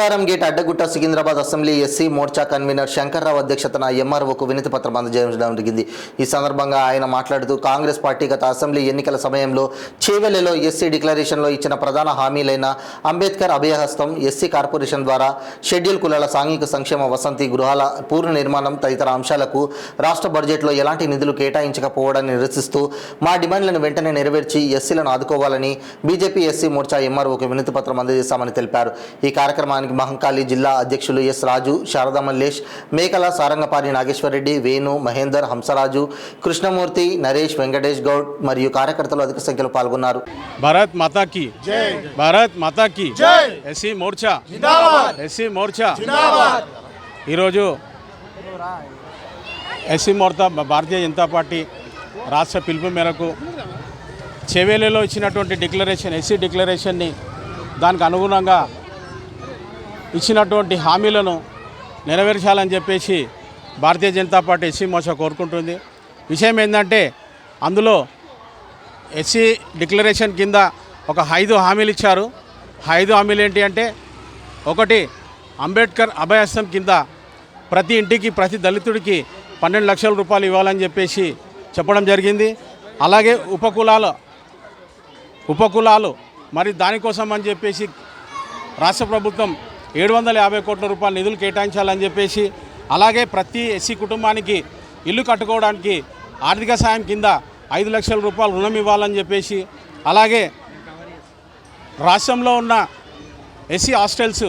ముత్తుకారం gate Addagutta Secunderabad assembly SC morcha convener Shankarrao అధ్యక్షతన ఎంఆర్ఓకు వినతి పత్రం అందజేయడం జరిగింది. ఈ సందర్భంగా ఆయన మాట్లాడుతూ కాంగ్రెస్ పార్టీ గత అసెంబ్లీ ఎన్నికల సమయంలో చేవెళ్లలో ఎస్సీ డిక్లరేషన్లో ఇచ్చిన ప్రధాన హామీలైన అంబేద్కర్ అభయహస్తం, ఎస్సీ కార్పొరేషన్ ద్వారా షెడ్యూల్ కులాల సాంఘిక సంక్షేమ వసతి గృహాల పూర్ణ నిర్మాణం తదితర అంశాలకు రాష్ట్ర బడ్జెట్లో ఎలాంటి నిధులు కేటాయించకపోవడాన్ని నిరసిస్తూ మా డిమాండ్లను వెంటనే నెరవేర్చి ఎస్సీలను ఆదుకోవాలని బీజేపీ ఎస్సీ మోర్చా ఎంఆర్ఓకు వినతి పత్రం అందజేశామని తెలిపారు. ఈ కార్యక్రమానికి మహంకాళి జిల్లా అధ్యక్షులు ఎస్ రాజు, శారదా మల్లేష్, మేకల సారంగపారి నాగేశ్వరరెడ్డి, వేణు, మహేందర్, హంసరాజు, కృష్ణమూర్తి, నరేష్, వెంకటేష్ గౌడ్ మరియు కార్యకర్తలు అధిక సంఖ్యలో పాల్గొన్నారు. భారత్ మాతా కీ జై, భారత్ మాతా కీ జై, ఎస్సీ మోర్చా జిందాబాద్, ఎస్సీ మోర్చా జిందాబాద్. ఈరోజు ఎస్సీ మోర్చా భారతీయ జనతా పార్టీ రాష్ట్ర పిలుపు మేరకు చేవేలలో ఇచ్చినటువంటి డిక్లరేషన్, ఎస్సీ డిక్లరేషన్ని దానికి అనుగుణంగా ఇచ్చినటువంటి హామీలను నెరవేర్చాలని చెప్పేసి భారతీయ జనతా పార్టీ ఎస్సీ మోర్చా కోరుకుంటుంది. విషయం ఏంటంటే అందులో ఎస్సీ డిక్లరేషన్ కింద ఒక 5 హామీలు ఇచ్చారు. 5 హామీలు ఏంటి అంటే, ఒకటి అంబేద్కర్ అభయహస్తం కింద ప్రతి ఇంటికి, ప్రతి దళితుడికి 12 లక్షల రూపాయలు ఇవ్వాలని చెప్పేసి చెప్పడం జరిగింది. అలాగే ఉపకులాలు మరి దానికోసం అని చెప్పేసి రాష్ట్ర ప్రభుత్వం 750 కోట్ల రూపాయల నిధులు కేటాయించాలని చెప్పేసి, అలాగే ప్రతి ఎస్సీ కుటుంబానికి ఇల్లు కట్టుకోవడానికి ఆర్థిక సాయం కింద 5 లక్షల రూపాయలు రుణం ఇవ్వాలని చెప్పేసి, అలాగే రాష్ట్రంలో ఉన్న ఎస్సీ హాస్టల్స్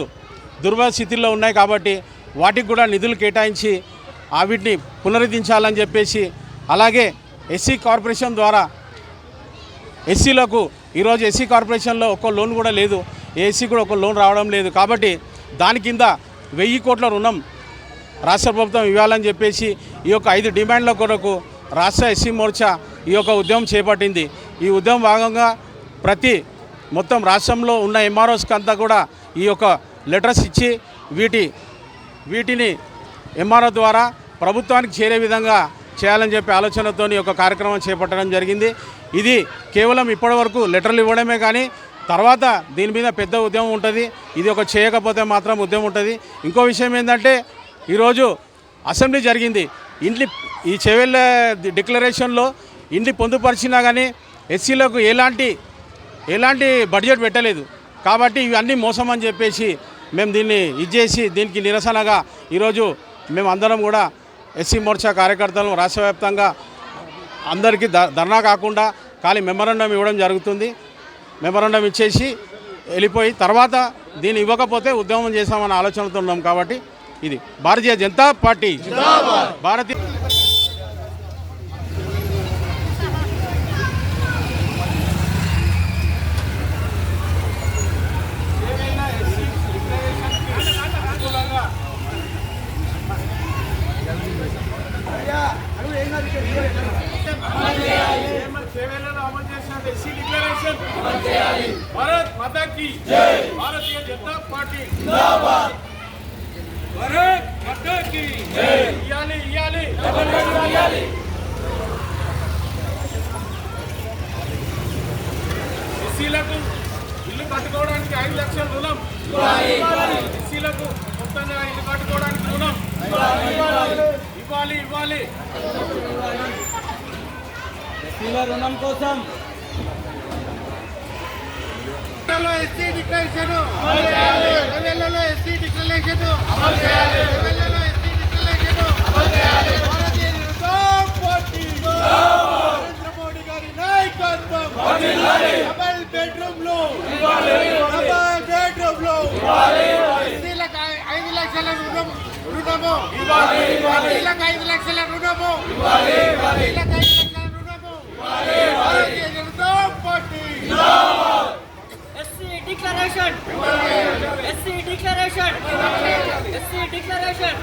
దుర్భర స్థితిలో ఉన్నాయి కాబట్టి వాటికి కూడా నిధులు కేటాయించి వీటిని పునరుద్ధరించాలని చెప్పేసి, అలాగే ఎస్సీ కార్పొరేషన్ ద్వారా ఎస్సీలకు ఈరోజు ఎస్సీ కార్పొరేషన్లో ఒక్క లోన్ కూడా లేదు, ఏసీ కూడా ఒక లోన్ రావడం లేదు కాబట్టి దాని కింద 1000 కోట్ల రుణం రాష్ట్ర ప్రభుత్వం ఇవ్వాలని చెప్పేసి ఈ యొక్క 5 డిమాండ్ల కొరకు రాష్ట్ర ఎస్సీ మోర్చా ఈ యొక్క ఉద్యమం చేపట్టింది. ఈ ఉద్యమం భాగంగా మొత్తం రాష్ట్రంలో ఉన్న ఎంఆర్ఓస్కి అంతా కూడా ఈ యొక్క లెటర్స్ ఇచ్చి వీటిని ఎంఆర్ఓ ద్వారా ప్రభుత్వానికి చేరే విధంగా చేయాలని చెప్పి ఆలోచనతో ఈ యొక్క కార్యక్రమం చేపట్టడం జరిగింది. ఇది కేవలం ఇప్పటివరకు లెటర్లు ఇవ్వడమే కానీ తర్వాత దీని మీద పెద్ద ఉద్యమం ఉంటుంది. ఇది ఒక చేయకపోతే మాత్రం ఉద్యమం ఉంటుంది. ఇంకో విషయం ఏంటంటే, ఈరోజు అసెంబ్లీ జరిగింది. ఈ చేవెళ్ళ డిక్లరేషన్లో ఇండ్లు పొందుపరిచినా కానీ ఎస్సీలకు ఎలాంటి బడ్జెట్ పెట్టలేదు కాబట్టి ఇవన్నీ మోసం అని చెప్పేసి మేము దీన్ని ఇచ్చేసి దీనికి నిరసనగా ఈరోజు మేము అందరం కూడా ఎస్సీ మోర్చా కార్యకర్తలను రాష్ట్ర వ్యాప్తంగా అందరికీ ధర్నా కాకుండా ఖాళీ మెమరాండం ఇవ్వడం జరుగుతుంది. మెమరాండం ఇచ్చేసి వెళ్ళిపోయి తర్వాత దీన్ని ఇవ్వకపోతే ఉద్యమం చేస్తామన్న ఆలోచనతో ఉన్నాం. కాబట్టి ఇది భారతీయ జనతా పార్టీ భారతీయ भारत माता की जय, भारतीय जनता पार्टी जिंदाबाद, भारत माता की जय, इयाली ఎస్సీలకు ఇల్లు కట్టుకోవడానికి 5 లక్షల రుణం ఇవ్వాలి. ఎస్సీలకు మొత్తంగా ఇల్లు కట్టుకోవడానికి రుణం ఇవ్వాలి. ఎస్సీల రుణం కోసం ఎస్సీ డిక్లరేషన్ అమలు చేయాలి. ఎస్సీ డిక్లరేషన్ అమలు చేయాలి. అమలు చేయాలి. భారతీయ జనతా పార్టీ నరేంద్ర మోడీ గారి నాయకత్వం డబల్ బెడ్రూమ్ లో ఎస్సీలకు 5 లక్షల రుణము ఎస్సీలకు 5 లక్షల రుణము Bharatiya Janata party Declaration! SC Declaration! SC Declaration!